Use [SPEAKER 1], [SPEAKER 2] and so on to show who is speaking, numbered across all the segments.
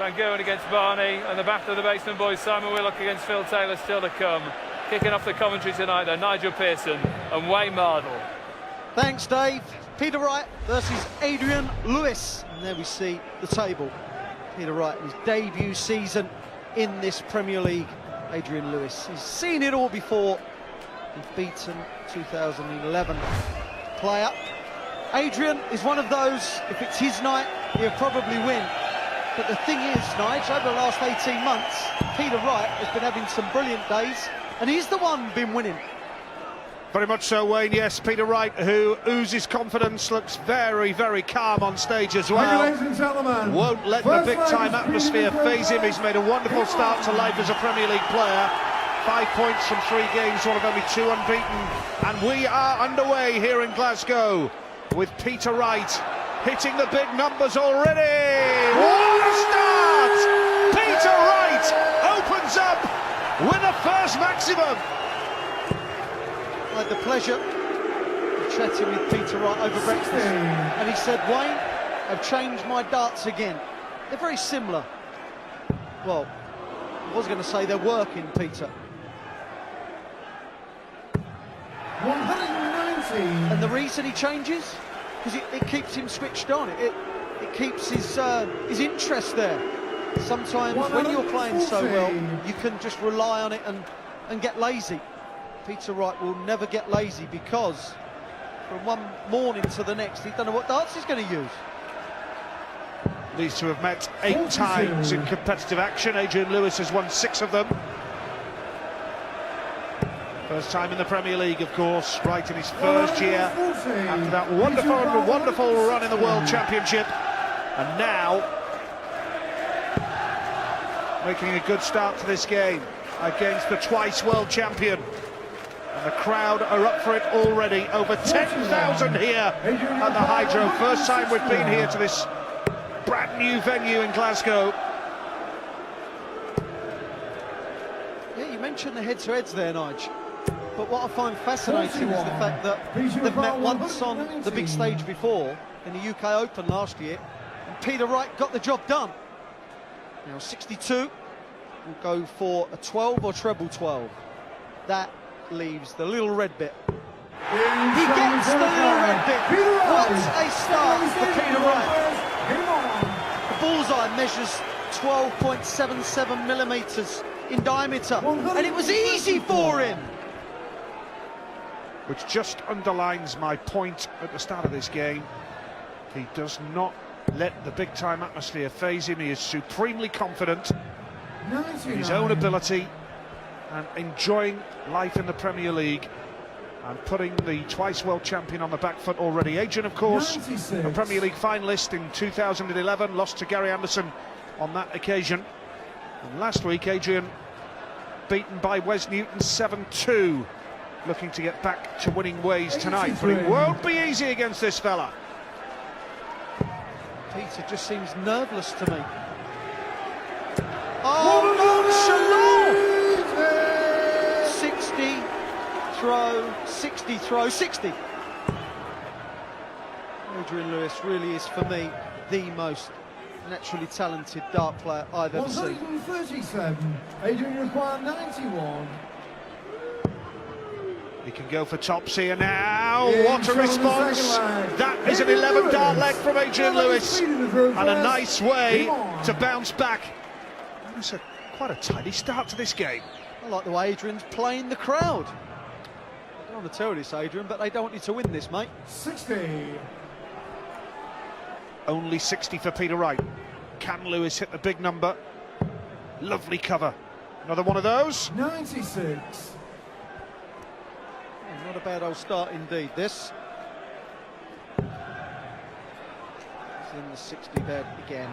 [SPEAKER 1] and going against Barney, and the battle of the Basement Boys, Simon Willock against Phil Taylor, still to come. Kicking off the commentary tonight, though, Nigel Pearson and Wayne Mardle.
[SPEAKER 2] Thanks, Dave. Peter Wright versus Adrian Lewis. And there we see the table. Peter Wright, his debut season in this Premier League. Adrian Lewis, he's seen it all before. He's beaten 2011 player. Adrian is one of those, if it's his night, he'll probably win. But the thing is, Nigel, over the last 18 months, Peter Wright has been having some brilliant days, and he's the one been winning.
[SPEAKER 3] Very much so, Wayne. Yes, Peter Wright, who oozes confidence, looks very, very calm on stage as well.
[SPEAKER 4] Ladies and gentlemen,
[SPEAKER 3] won't let the big-time atmosphere phase him. He's made a wonderful start to life as a Premier League player. 5 points from 3 games, one of only 2 unbeaten. And we are underway here in Glasgow with Peter Wright hitting the big numbers already. What a start! Peter Wright opens up with a first maximum.
[SPEAKER 2] I had the pleasure of chatting with Peter Wright over breakfast, and he said, Wayne, I've changed my darts again. They're very similar. Well, I was going to say they're working, Peter.
[SPEAKER 4] 190.
[SPEAKER 2] And the reason he changes? Because it keeps him switched on. It keeps his interest there. Sometimes when you're playing so well, you can just rely on it and get lazy. Peter Wright will never get lazy, because from one morning to the next, he don't know what darts he's going to use.
[SPEAKER 3] These two have met 8 times in competitive action. Adrian Lewis has won 6 of them. First time in the Premier League, of course, right in his first year after that wonderful run in the World Championship. And now making a good start to this game against the twice world champion. And the crowd are up for it already. Over 10,000 here at the Hydro. First time we've been here to this brand new venue in Glasgow.
[SPEAKER 2] Yeah, you mentioned the head-to-heads there, Nigel. But what I find fascinating is the fact that they've met once on the big stage before, in the UK Open last year, and Peter Wright got the job done. Now 62 will go for a 12 or treble 12. That leaves the little red bit. He gets the little red bit. What a start for Peter Wright. The bullseye measures 12.77 millimetres in diameter, and it was easy for him.
[SPEAKER 3] Which just underlines my point at the start of this game. He does not let the big-time atmosphere phase him. He is supremely confident in his own ability and enjoying life in the Premier League and putting the twice world champion on the back foot already. Adrian, of course, 96. A Premier League finalist in 2011, lost to Gary Anderson on that occasion. And last week, Adrian beaten by Wes Newton 7-2. Looking to get back to winning ways tonight, but it won't be easy against this fella.
[SPEAKER 2] Peter just seems nerveless to me. Oh, nonchalant! 60 throw, 60 throw, 60. Adrian Lewis really is, for me, the most naturally talented dart player I've ever seen.
[SPEAKER 4] 137. Adrian required 91.
[SPEAKER 3] He can go for tops here now. What a response! That is an 11 dart leg from Adrian Lewis, and a nice way to bounce back. That's quite a tidy start to this game.
[SPEAKER 2] I like the way Adrian's playing the crowd. I don't want to tell this, Adrian, but they don't want you to win this, mate.
[SPEAKER 4] 60.
[SPEAKER 3] Only 60 for Peter Wright. Can Lewis hit the big number? Lovely cover. Another one of those.
[SPEAKER 4] 96.
[SPEAKER 2] Not a bad old start indeed, this. He's in the 60 bed again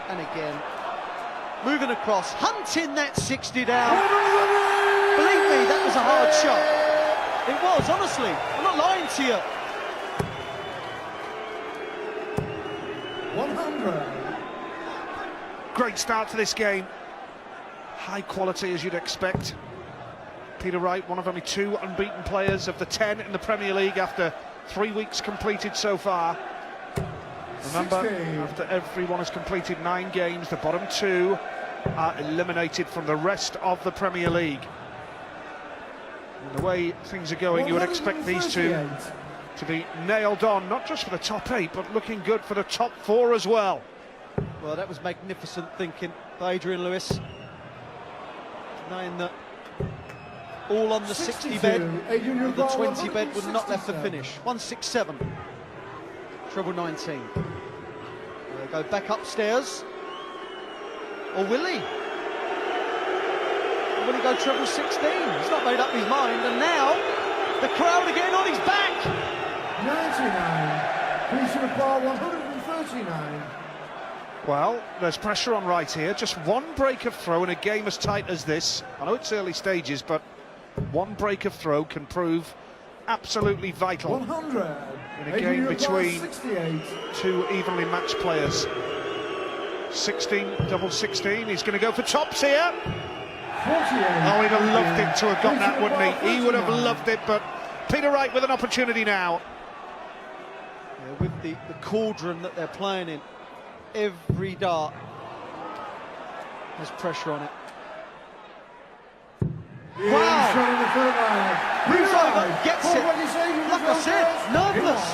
[SPEAKER 2] and again. Moving across, hunting that 60 down. Believe me, that was a hard shot. It was, honestly. I'm not lying to you.
[SPEAKER 4] 100.
[SPEAKER 3] Great start to this game. High quality, as you'd expect. Peter Wright, one of only 2 unbeaten players of the 10 in the Premier League after 3 weeks completed so far. Remember,
[SPEAKER 4] 16.
[SPEAKER 3] after everyone has completed 9 games, the bottom 2 are eliminated from the rest of the Premier League. And the way things are going, you would expect these two
[SPEAKER 4] 138.
[SPEAKER 3] to be nailed on, not just for the top 8, but looking good for the top 4 as well.
[SPEAKER 2] Well, that was magnificent thinking by Adrian Lewis, knowing that all on the 60 bed, the 20 bed would not let the finish. 167, treble 19. They'll go back upstairs, or will he? Or will he go treble 16? He's not made up his mind, and now the crowd are getting on his back.
[SPEAKER 4] 99. Please to require 139.
[SPEAKER 3] Well, there's pressure on Wright here. Just one break of throw in a game as tight as this. I know it's early stages, but one break of throw can prove absolutely vital
[SPEAKER 4] 100.
[SPEAKER 3] in a game between
[SPEAKER 4] 68.
[SPEAKER 3] 2 evenly matched players. 16, double 16. He's going to go for tops here.
[SPEAKER 4] 48.
[SPEAKER 3] Oh, he'd have loved it to have got that, wouldn't he? He would have loved it, but Peter Wright with an opportunity now.
[SPEAKER 2] Yeah, with the cauldron that they're playing in, every dart has pressure on it. Wow! Moves over, gets it. Like I said, nerveless.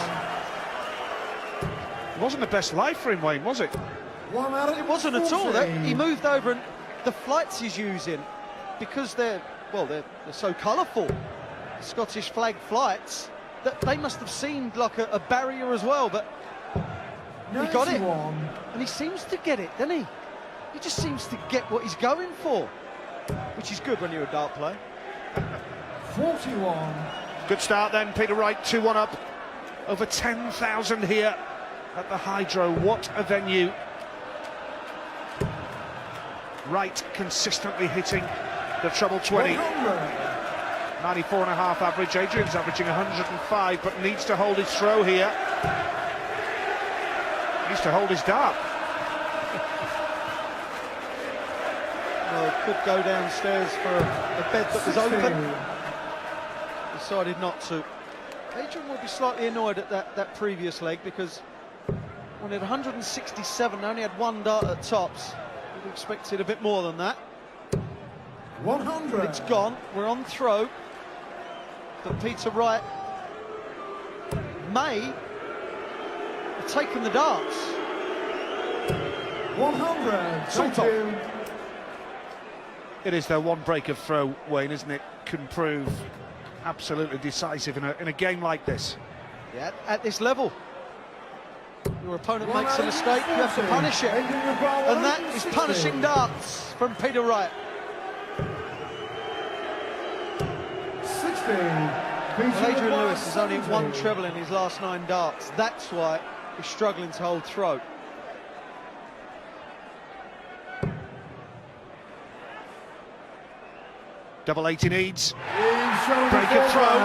[SPEAKER 3] It wasn't the best life for him, Wayne, was it?
[SPEAKER 2] It wasn't at all. He moved over, and the flights he's using, because they're so colourful, the Scottish flag flights, that they must have seemed like a barrier as well, but he got it, and he seems to get it, doesn't he? He just seems to get what he's going for, which is good when you're a dart player.
[SPEAKER 4] 41.
[SPEAKER 3] Good start then, Peter Wright, 2-1 up. Over 10,000 here at the Hydro. What a venue. Wright consistently hitting the treble 20. 94.5 average. Adrian's averaging 105, but needs to hold his throw here. Needs to hold his dart.
[SPEAKER 2] Well, could go downstairs for a bed that was open. Decided not to. Adrian will be slightly annoyed at that previous leg, because when it had 167, they only had 1 dart at tops. We'd expected a bit more than that.
[SPEAKER 4] 100.
[SPEAKER 2] But it's gone. We're on throw. But Peter Wright may have taken the darts.
[SPEAKER 4] 100.
[SPEAKER 2] Sort
[SPEAKER 4] Thank
[SPEAKER 2] of.
[SPEAKER 4] you.
[SPEAKER 3] It is their one break of throw, Wayne, isn't it? Can prove absolutely decisive in a game like this.
[SPEAKER 2] Yeah, at this level. Your opponent makes a mistake, you have to punish it. And that is punishing darts from Peter Wright.
[SPEAKER 4] 60.
[SPEAKER 2] Well, Adrian Lewis has only 1 treble in his last 9 darts. That's why he's struggling to hold throw.
[SPEAKER 3] Double 80 needs.
[SPEAKER 4] Break
[SPEAKER 3] of throw.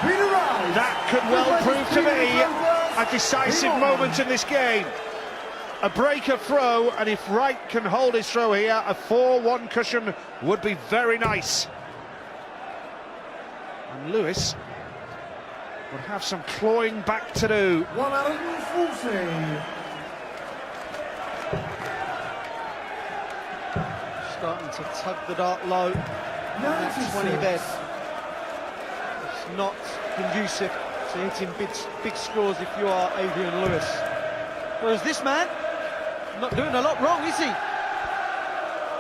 [SPEAKER 4] Peter Wright.
[SPEAKER 3] That could well prove to be a decisive moment in this game. A break of throw, and if Wright can hold his throw here, a 4-1 cushion would be very nice. And Lewis would have some clawing back to do.
[SPEAKER 4] 140.
[SPEAKER 2] Starting to tug the dart low. That 20 bed. It's not conducive to hitting big scores if you are Adrian Lewis. Whereas this man, not doing a lot wrong, is he?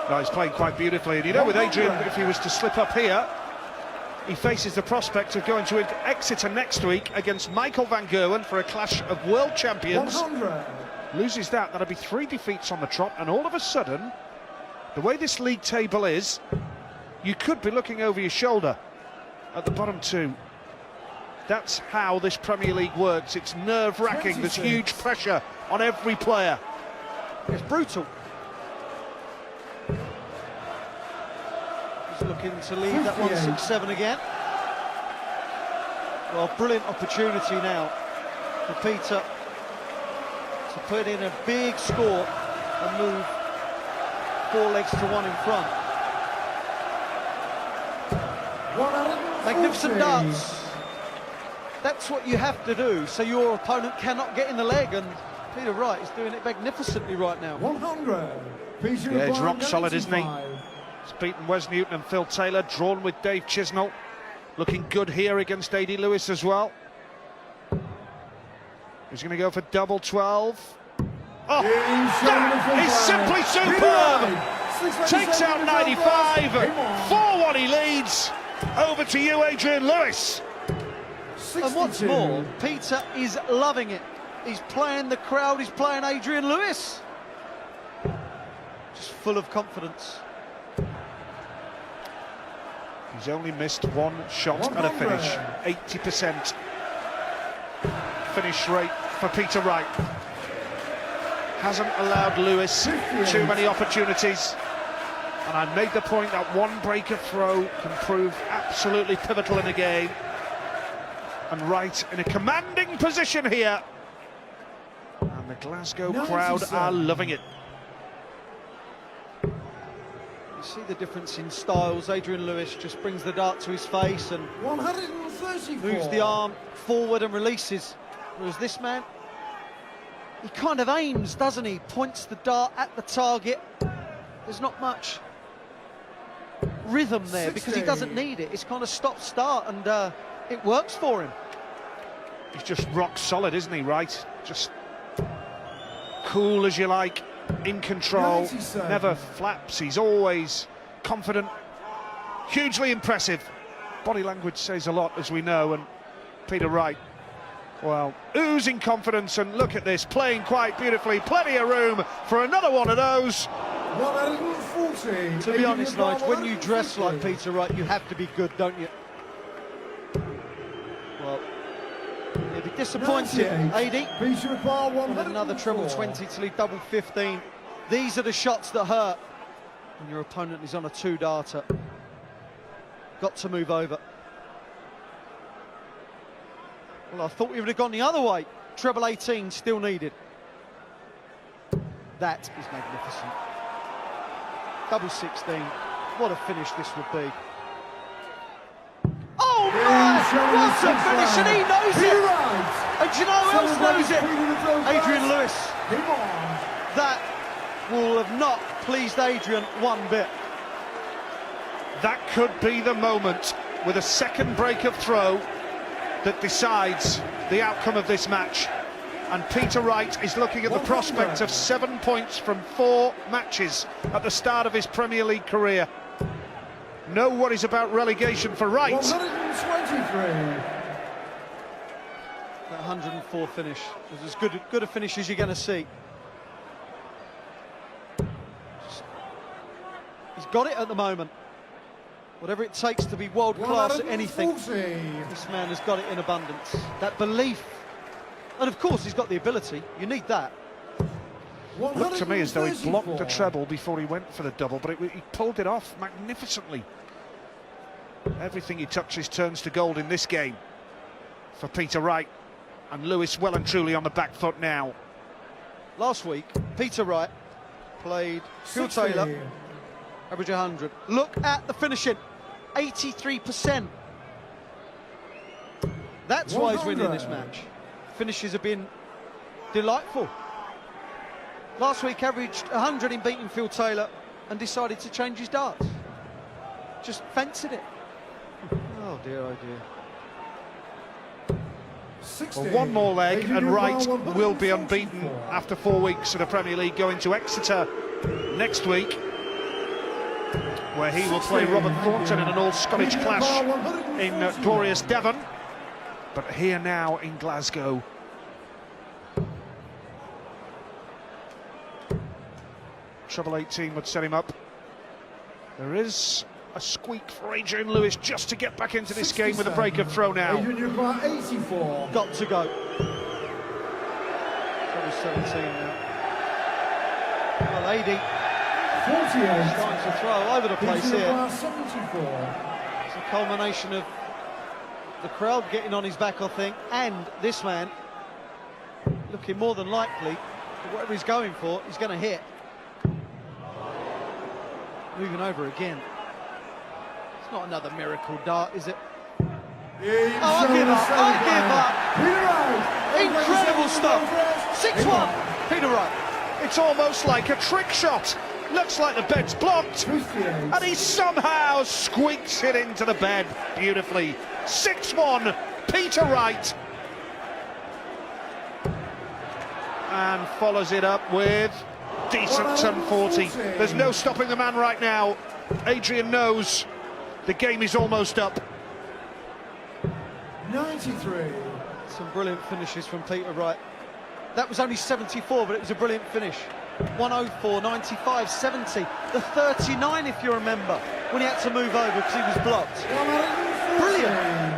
[SPEAKER 3] No, he's playing quite beautifully. And you know, with Adrian, if he was to slip up here, he faces the prospect of going to Exeter next week against Michael van Gerwen for a clash of world champions.
[SPEAKER 4] 100.
[SPEAKER 3] Loses that, that'll be 3 defeats on the trot, and all of a sudden, the way this league table is, you could be looking over your shoulder at the bottom 2. That's how this Premier League works. It's nerve-wracking. There's huge pressure on every player.
[SPEAKER 2] It's brutal. He's looking to leave that 167 again. Well, brilliant opportunity now for Peter to put in a big score and move 4 legs to 1 in front. Magnificent darts. That's what you have to do, so your opponent cannot get in the leg, and Peter Wright is doing it magnificently right now.
[SPEAKER 4] 100. Peter
[SPEAKER 3] Yeah, he's
[SPEAKER 4] Wright,
[SPEAKER 3] rock solid, isn't he?
[SPEAKER 4] 95.
[SPEAKER 3] He's beaten Wes Newton and Phil Taylor, drawn with Dave Chisnell. Looking good here against A.D. Lewis as well. He's going to go for double 12. Oh, that is simply superb! Takes out 95. 4-1 he leads. Over to you, Adrian Lewis.
[SPEAKER 2] And what's more, Peter is loving it. He's playing the crowd, he's playing Adrian Lewis. Just full of confidence.
[SPEAKER 3] He's only missed one shot at a finish. 80% finish rate for Peter Wright. Hasn't allowed Lewis too many opportunities. And I made the point that one breaker throw can prove absolutely pivotal in a game. And Wright in a commanding position here. And the Glasgow crowd are loving it.
[SPEAKER 2] You see the difference in styles. Adrian Lewis just brings the dart to his face and
[SPEAKER 4] 134.
[SPEAKER 2] moves the arm forward and releases. Whereas this man, he kind of aims, doesn't he? Points the dart at the target. There's not much rhythm there because he doesn't need it. It's kind of stop-start and it works for him.
[SPEAKER 3] He's just rock solid, isn't he, Wright? Just cool as you like, in control,
[SPEAKER 4] 97.
[SPEAKER 3] never flaps. He's always confident, hugely impressive. Body language says a lot, as we know, and Peter Wright, well, oozing confidence, and look at this, playing quite beautifully, plenty of room for another one of those.
[SPEAKER 4] 140.
[SPEAKER 2] To be honest, Nigel, when you dress like Peter Wright, you have to be good, don't you? Well, he'll be disappointed, AD.
[SPEAKER 4] Peter Wright,
[SPEAKER 2] On another treble 20 till he double 15. These are the shots that hurt when your opponent is on a two-darter. Got to move over. Well, I thought we would have gone the other way. Treble 18 still needed. That is magnificent. Double 16. What a finish this would be. Oh my! What a finish, and he knows it! And do you know who else knows it? Adrian Lewis. That will have not pleased Adrian one bit.
[SPEAKER 3] That could be the moment, with a second break of throw, that decides the outcome of this match. And Peter Wright is looking at the prospect of 7 points from 4 matches at the start of his Premier League career. No worries about relegation for Wright.
[SPEAKER 4] 123.
[SPEAKER 2] That 104 finish was as good a finish as you're going to see. He's got it at the moment. Whatever it takes to be world class at anything, this man has got it in abundance. That belief, and of course he's got the ability. You need that.
[SPEAKER 3] Looked to me as though he blocked the treble before he went for the double, but he pulled it off magnificently. Everything he touches turns to gold in this game for Peter Wright, and Lewis well and truly on the back foot now.
[SPEAKER 2] Last week, Peter Wright played Phil Taylor, average 100. Look at the finishing, 83%. That's why he's winning this match. Finishes have been delightful. Last week averaged 100 in beating Phil Taylor and decided to change his darts. Just fancied it. Oh dear, oh dear.
[SPEAKER 3] Well, one more leg and Wright will be unbeaten after 4 weeks of the Premier League, going to Exeter next week, where he will play Robert Thornton in an all-Scottish clash in glorious Devon. But here now in Glasgow. Treble 18 would set him up. There is a squeak for Adrian Lewis just to get back into this game with a break of throw now.
[SPEAKER 4] 84.
[SPEAKER 2] Got to go. Treble 17 now. Well, 80.
[SPEAKER 4] 48.
[SPEAKER 2] Starting to throw over the place here.
[SPEAKER 4] 74.
[SPEAKER 2] It's a culmination of the crowd getting on his back, I think, and this man looking more than likely that whatever he's going for, he's going to hit. Moving over again. It's not another miracle dart, is it?
[SPEAKER 4] I
[SPEAKER 2] give up. Incredible stop. 6-1, Peter Wright.
[SPEAKER 3] It's almost like a trick shot. Looks like the bed's blocked, and he somehow squeaks it into the bed beautifully. 6-1, Peter Wright. And follows it up with decent 1040. There's no stopping the man right now. Adrian knows the game is almost up.
[SPEAKER 4] 93.
[SPEAKER 2] Some brilliant finishes from Peter Wright. That was only 74, but it was a brilliant finish. 104, 95, 70, the 39 if you remember, when he had to move over because he was blocked.
[SPEAKER 4] 140.
[SPEAKER 2] Brilliant.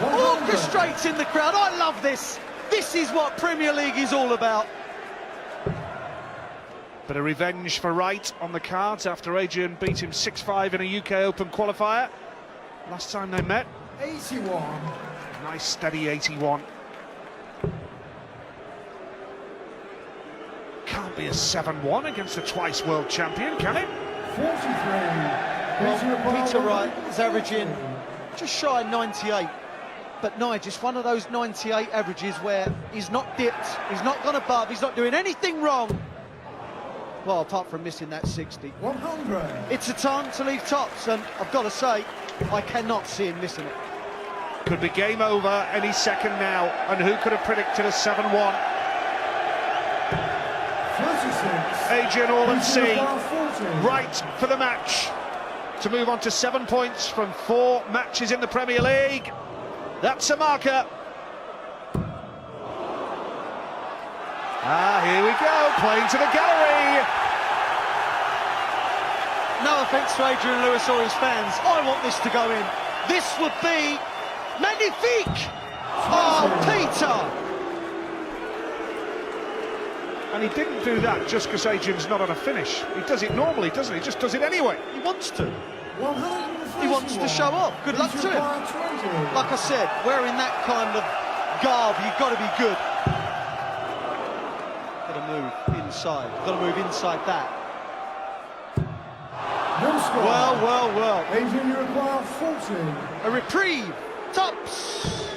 [SPEAKER 2] Orchestrating the crowd. I love this. This is what Premier League is all about.
[SPEAKER 3] Bit of revenge for Wright on the cards after Adrian beat him 6-5 in a UK Open qualifier last time they met.
[SPEAKER 4] 81.
[SPEAKER 3] Nice steady 81. Can't be a 7-1 against the twice world champion, can it?
[SPEAKER 4] 43.
[SPEAKER 2] Well, Peter Wright is averaging just shy of 98. But Nigel, it's one of those 98 averages where he's not dipped, he's not gone above, he's not doing anything wrong. Well, apart from missing that 60.
[SPEAKER 4] 100.
[SPEAKER 2] It's a time to leave tops, and I've got to say, I cannot see him missing it.
[SPEAKER 3] Could be game over any second now, and who could have predicted a 7-1?
[SPEAKER 4] 36.
[SPEAKER 3] Adrian all at sea,
[SPEAKER 4] 40.
[SPEAKER 3] Wright for the match to move on to 7 points from 4 matches in the Premier League. That's a marker. Here we go, playing to the gallery.
[SPEAKER 2] No offence to Adrian Lewis or his fans, I want this to go in. This would be magnifique! Oh, Peter!
[SPEAKER 3] And he didn't do that just because Adrian's not on a finish. He does it normally, doesn't he? He just does it anyway.
[SPEAKER 2] He wants to.
[SPEAKER 4] 131.
[SPEAKER 2] He wants to show off. Good luck to him.
[SPEAKER 4] 20.
[SPEAKER 2] Like I said, wearing that kind of garb, you've got to be good. Got to move inside. Got to move inside that.
[SPEAKER 4] No score.
[SPEAKER 2] Well.
[SPEAKER 4] Adrian, you require 40.
[SPEAKER 2] A reprieve. Tops.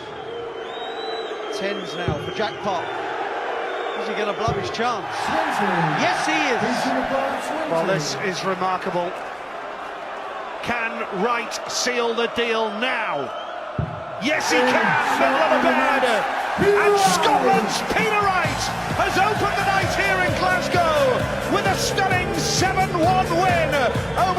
[SPEAKER 2] 10s now for Jackpot. Is he going to blow his chance?
[SPEAKER 4] 20.
[SPEAKER 2] Yes, he is.
[SPEAKER 4] Adrian require 20.
[SPEAKER 3] Well, this is remarkable. Can Wright seal the deal now? Yes, he can. Middle of the bed. And Scotland's Peter Wright has opened the night here in Glasgow with a stunning 7-1 win over